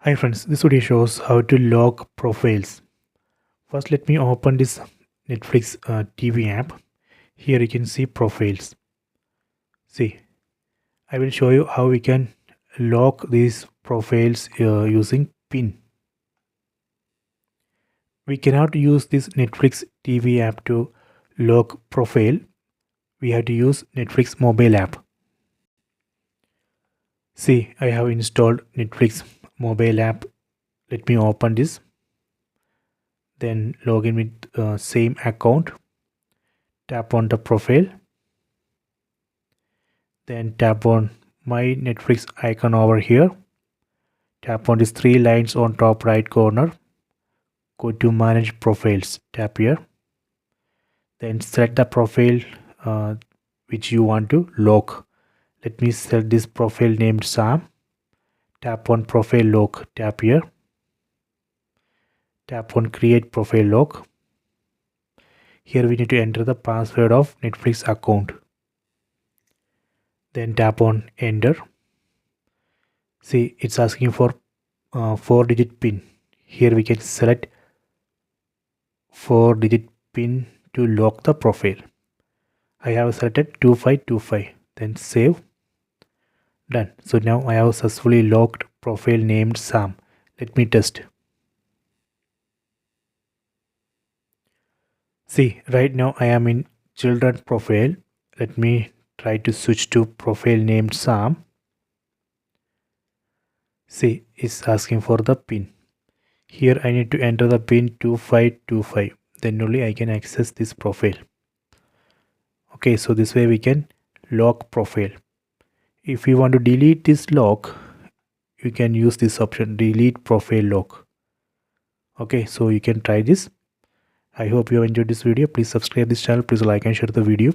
Hi friends, this video shows how to lock profiles. First let me open this Netflix TV app. Here you can see profiles. See, I will show you how we can lock these profiles using PIN. We cannot use this Netflix TV app to lock profile. We have to use Netflix mobile app. See, I have installed Netflix mobile app. Let me open this. Then log in with same account. Tap on the profile. Then tap on my Netflix icon over here. Tap on these three lines on top right corner. Go to manage profiles. Tap here. Then select the profile which you want to lock. Let me select this profile named Sam. Tap on profile lock. Tap here. Tap on create profile lock. Here we need to enter the password of Netflix account. Then tap on enter. See, it's asking for 4-digit PIN. Here we can select 4-digit PIN to lock the profile. I have selected 2525. Then save. Done. So now I have successfully locked profile named Sam. Let me test. See, right now I am in children profile. Let me try to switch to profile named Sam. See, it's asking for the PIN. Here I need to enter the PIN 2525. Then only I can access this profile. Okay, so this way we can lock profile. If you want to delete this lock, you can use this option, delete profile lock. Okay, so you can try this. I hope you have enjoyed this video. Please subscribe this channel. Please like and share the video.